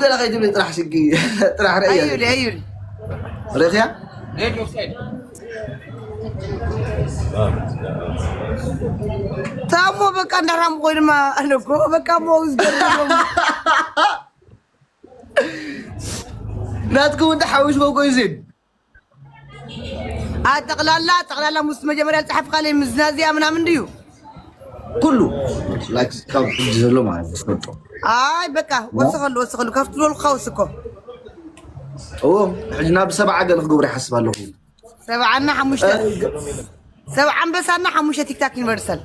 قال غير لي طرح شقي طرح رأي ايول ريخيا تامو بقى نرام غير ما انا كو بقى موز لا تكون تحوش فوق يزيد تقلالا مست مجمريا تحف قالي مزنازيا من ديو كله لايك كاو جزلو ما اسمطو بقى وسخلو كفتلو الخوسكو حجنا بسبعة قال غوري حسب الله سبعنا حموشة سبعا بس أنا حموشة تيك تاك يونيفرسال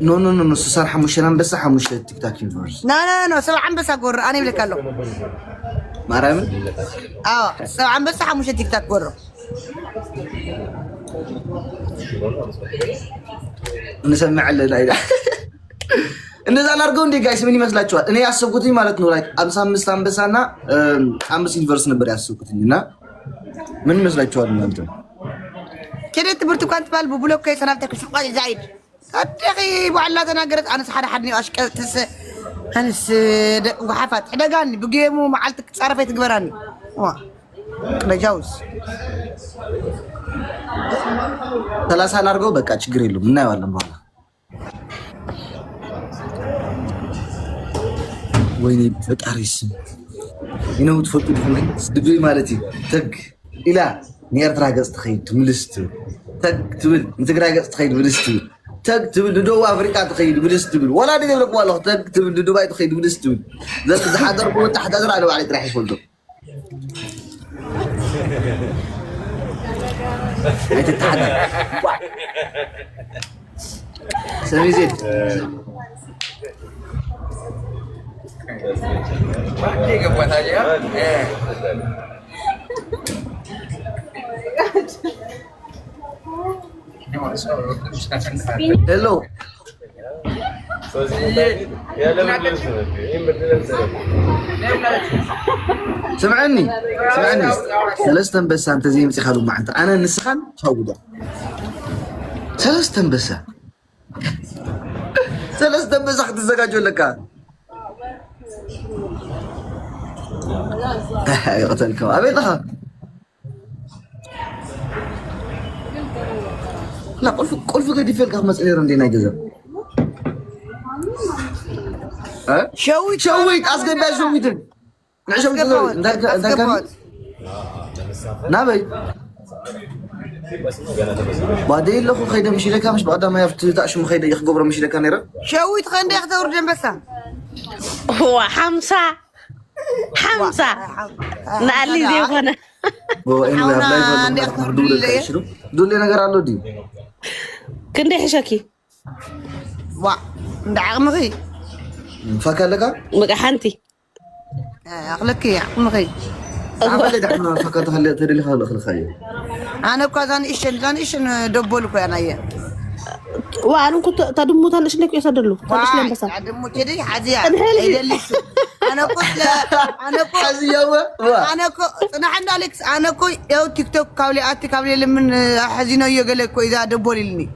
نو صار حموشة بس حموشة تيك تاك يونيفرسال لا سبعا بس أقول أنا بلك له ما رأيك؟ سبعا بس حموشة تيك تاك قرر نسمع على لا እነዛ አላርገው እንዴ ጋይስ ምን ይመስላችኋል? እኔ ያሰብኩትኝ ማለት ነው ላይክ 55 አንበሳና 5 ዩኒቨርስ ነበር ያሰብኩትኝና ምን ይመስላችኋል እናንተ? كده برتقال تبال ببلوك كي سنابتك شقاي زايد أدقي بعلا تناقرت أنا حدني أشكال أنا وحفات حدقاني بقيمو معلتك تصرفي تقبراني بجوز 30 አላርገው በቃ ችግር የለውም እናየዋለን በኋላ ወይኔ ፈጣሪስ ይነው ተፈቅዱ ድብይ ማለት ተግ ኢላ نيرترا قصت خيد ملست تك تبل نتقرا قصت خيد ملست تك تبل دو افريقيا تخيد ملست تبل ولا دي لك والله تك تبل دبي تخيد ملست تبل اذا حضر قوه تحت حضر على عليك راح يفولدو انت تحضر سامي زيد ما ديك بوات عليها هلو سمعني ثلاثة بس انت زي ما تخلوا مع انت انا نسخن تفوضه ثلاثة بس اخذ الزجاج لك قتلكم ابي لها لا قل في قد يفلك خمس ايران دينا جزا شويت اسقي بها شويت نعشويت انت كم نابي بعدين لو خيدا مشي لك مش بعد ما يفتش مخيدا يخقبر مشي لك نيره شويت خندي اختار جنبسا هو حمزة نالي دي وانا هو ان لا دول ነገር አለው ዲ كندي حشكي وا ندعمغي فكلك مقحنتي اخلك يا مغي عمل دحنا فكرت خلي تري خلي انا كذا ايش دبولكو انا يا وانا كنت تدمو تنش لك يسدلو تنش لك بس تدمو كده حزيا يدلش انا كنت حزيا انا كنت انا اليكس انا كو يو تيك توك كابلي لمن حزينه يقلك اذا دبولني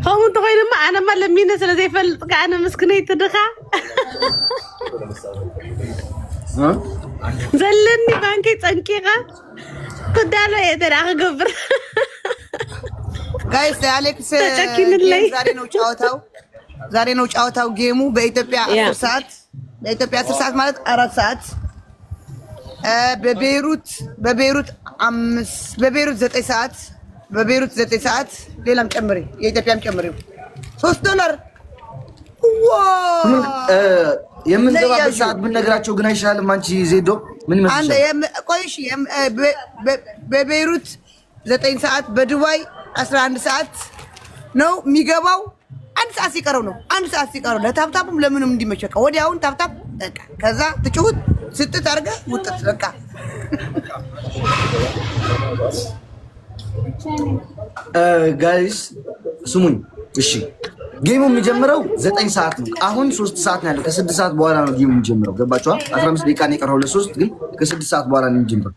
هم انت غير ما انا ما لمينا زي فلق انا مسكنه تدخا زلني بانكي تنكيغا كنت انا يدرا غبر ጋይስ አሌክስ ዛሬ ነው ጫወታው ጌሙ በኢትዮጵያ 10 ሰዓት በኢትዮጵያ 10 ሰዓት ማለት 4 ሰዓት በቤይሩት 9 ሰዓት በቤይሩት 9 ሰዓት ሌላም ጨምሪ የኢትዮጵያም ጨምሪው $3 የምንገባበት ሰዓት ብንነግራቸው ግን አይሻልም አንቺ ዜዶ ምን ይመስልሻል ቆይሽ በቤይሩት 9 ሰዓት በዱባይ 11 ሰዓት ነው የሚገባው 1 ሰዓት ሲቀረው ነው 1 ሰዓት ሲቀረው ለታፕታፕም ለምንም እንዲመቸቀ ወዲያውን ታፕታፕ በቃ ከዛ ትጭውት ስትት አርገ ውጥት በቃ ጋይስ ስሙኝ እሺ ጌሙ የሚጀምረው 9 ሰዓት ነው አሁን 3 ሰዓት ነው ያለው ከ6 ሰዓት በኋላ ነው ጌሙ የሚጀምረው ገባችኋ 15 ደቂቃ ነው የቀረው ለ3 ግን ከ6 ሰዓት በኋላ ነው የሚጀምረው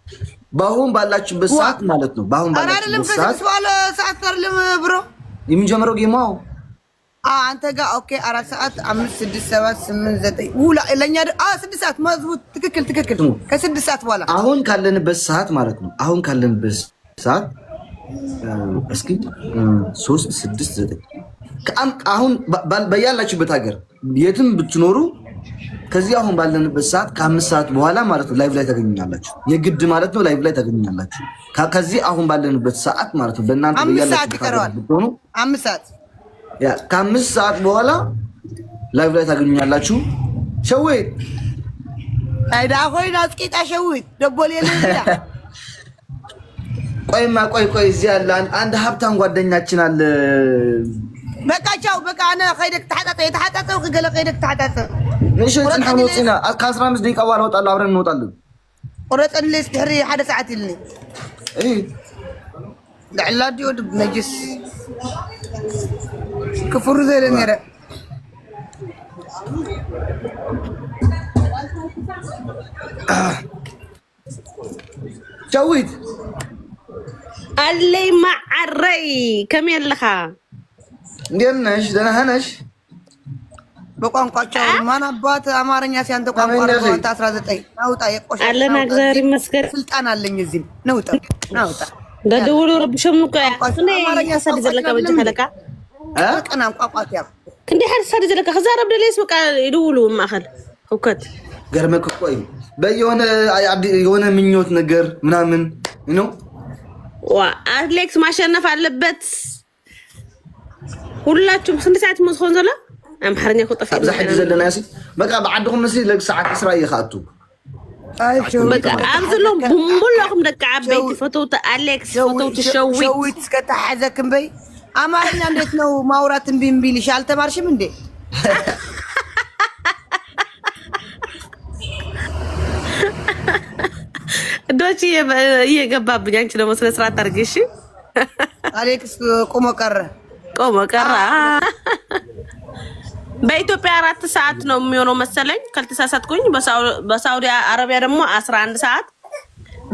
ባሁን ባላችሁበት ሰዓት ማለት ነው ባሁን ባላችሁበት ሰዓት ሰዓት አይደለም ብሮ የሚጀምረው ጌሙ አንተ ጋር ኦኬ 4 ሰዓት 5 6 7 8 9 ውላ ለኛ 6 ሰዓት ማዝቡት ትክክል ከ6 ሰዓት በኋላ አሁን ካለንበት ሰዓት ማለት ነው። አሁን ካለንበት ሰዓት እስኪ 3 6 9 አሁን በያላችሁበት ሀገር የትም ብትኖሩ ከዚህ አሁን ባለንበት ሰዓት ከ5 ሰዓት በኋላ ማለት ነው ላይቭ ላይ ታገኙኛላችሁ። የግድ ማለት ነው ላይቭ ላይ ታገኙኛላችሁ። ከዚህ አሁን ባለንበት ሰዓት ማለት ነው በእናንተ በያላችሁበት ሀገር ብትሆኑ 5 ሰዓት ያ ከ5 ሰዓት በኋላ ላይቭ ላይ ታገኙኛላችሁ። ሸዊት አይዳ ሆይና አስቂጣ ሸዊት ደቦል የለኛ ቆይ እዚህ ያለ አንድ ሀብታም ጓደኛችን አለ። በቃ ቻው በቃ انا خيدك ተሐጣጣ ከገለ خيدك ተሐጣጣ እሺ እንትን ወጪና ከ15 ደቂቃ በኋላ ወጣለሁ አብረን እንወጣለን። ቁረጥን ليش تحري حدا ساعه لي لعلا ديود بنجس كفر زي النيره ሸዊት አለይ ማዕረይ ከም የለኻ እንዴት ነሽ? ደህና ነሽ? በቋንቋቸው ማን አባት አማርኛ ሲያንተ ቋንቋ ነው 19 ናውጣ የቆሻሻ አለና እግዚአብሔር ይመስገን ስልጣን አለኝ እዚህ ናውጣ ደደውሉ ረብሽም ነው እኔ አማርኛ ሰድ ዘለካ በጀለካ ቀና ቋቋት ያ ክንዲ ሐድ ሰድ ዘለካ ከዛረብ ደለይስ በቃ ይደውሉ ማኸል ሁከት ገርመክ ቆይ የሆነ ምኞት ነገር ምናምን ነው አሌክስ ማሸነፍ አለበት። ሁላችሁም ስንት ሰዓት መስኾን ዘላ አምሐርኛ ኹጠፍ አብዛ ሕጂ ዘለና ያሲ በቃ بعدكم ነሲ ለሰዓት 10 ይኻቱ በቃ አብዝሎም ቡምቡላኩም ደቃ አበይት ፎቶው አሌክስ ፎቶው ሸዊት እስከታሐዘክም በይ አማርኛ እንዴት ነው ማውራት እምቢ ይልሻል? አልተማርሽም እንዴ? ዶቺ እየገባብኝ አንቺ ደግሞ ስለ ስርዓት አድርጊ እሺ። አሌክስ ቆሞ ቀረ በኢትዮጵያ 4 ሰዓት ነው የሚሆነው መሰለኝ ካልተሳሳትኩኝ። በሳውዲ አረቢያ ደግሞ 11 ሰዓት፣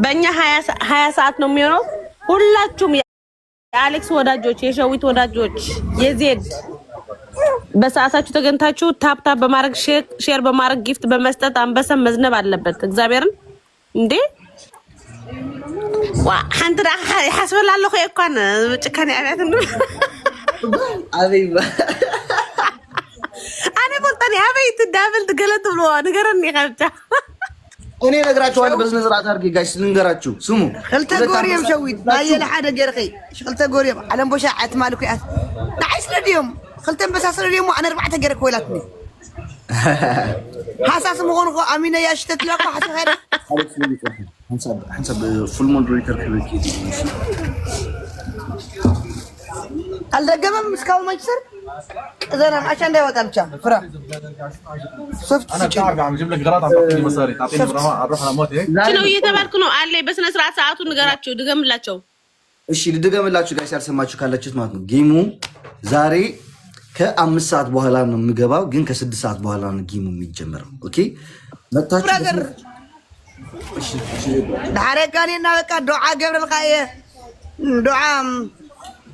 በእኛ 20 ሰዓት ነው የሚሆነው። ሁላችሁም የአሌክስ ወዳጆች፣ የሸዊት ወዳጆች፣ የዜድ በሰዓታችሁ ተገንታችሁ ታፕታፕ በማድረግ ሼር በማድረግ ጊፍት በመስጠት አንበሰም መዝነብ አለበት። እግዚአብሔርን እንዴ ሓንቲ ዳ ሓስበላ ኣለኹ እኳን ጭካኔ ኣብያት አቤባ ኣነ ቦልጣኒ ኣበይ ትዳብል ትገለጥ ብሎ ንገረኒ ካብቻ እኔ ነግራችኋለሁ። በስነ ስርዓት አድርጌ ጋይስ ልንገራችሁ ስሙ። ክልተ ጎርዮም ሸዊት ናየለ ሓደ ገርኺ ክልተ ጎርዮም ዓለም ቦሻ ዓትማልኩ ያት ንዓይስ ረድዮም ክልተ በሳሰረ ደሞ ኣነ 4 ገር ኮይላትኒ حاسس مغنغ امينه يا شتت لك حاسس غير حسب فول مودريتر كبير الدقمم مسكاو ما يصير اذا انا عشان ده وقت امشى فرا شفت انا بتعرف عم بجيب لك غلط عم تعطيني مصاري تعطيني اروح على موت هيك شنو እየተባልኩ ነው አለ በስነ ስርዓት ሰዓቱን ንገራችሁ ድገምላቸው። እሺ ልድገምላችሁ ጋይስ ያልሰማችሁ ካላችሁት ማለት ነው። ጌሙ ዛሬ ከ5 ሰዓት በኋላ ነው የሚገባው፣ ግን ከ6 ሰዓት በኋላ ነው ጌሙ የሚጀምረው። ኦኬ መጣችሁ እሺ ዳረጋኔና በቃ ዱዓ ገብረል ቃየ ዱዓ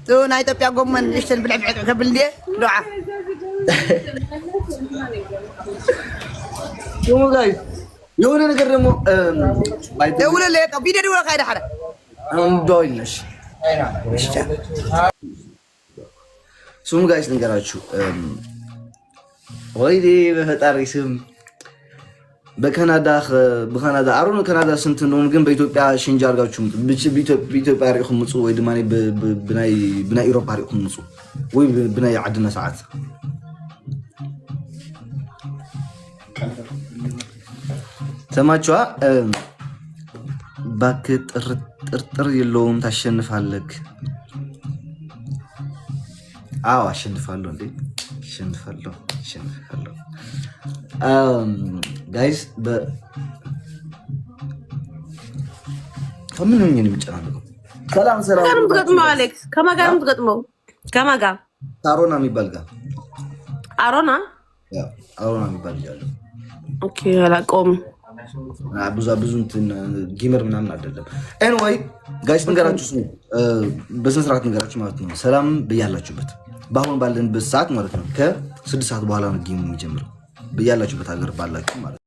ቱና ኢትዮጵያ ጎመን እሽተን ብልዕብዕ ከብል እንዴ ዱዓ ዮ ጋይስ የሆነ ነገር ደግሞ ደውለ ለቃ ቪዲዮ ደውለ ካይዳ ሐራ አንዶይልሽ ሱም ጋይስ ልንገራችሁ ወይኔ በፈጣሪ ስም በካናዳ አሮን ካናዳ ስንት ነው ግን በኢትዮጵያ ሽንጅ አድርጋችሁ በኢትዮጵያ ሪኹም ምጹ ወይ ድማኔ ብናይ ኢሮፓ ሪኹም ምጹ ወይ ብናይ ዓድና ሰዓት ሰማችኋ። ባክ ጥርጥር የለውም ታሸንፋለህ። አዎ አሸንፋለሁ እንዴ አሸንፋለሁ ጋይስ ከምን ነው የሚጨናነቀው? ሰላም ትገጥመው አሌክስ ከማጋም ትገጥመው ከማጋ አሮና የሚባል ጋር አሮና የሚባል ጋር ኦኬ አላቆም ብዙ እንትን ጌመር ምናምን አይደለም። ኤኒዌይ ጋይስ ንገራችሁ በስነ ስርዓት ንገራችሁ ማለት ነው። ሰላም በያላችሁበት በአሁን ባለንበት ሰዓት ማለት ነው ከ6 ሰዓት በኋላ ነው ጌሙ የሚጀምረው። በያላችሁበት ሀገር ባላችሁ ማለት ነው።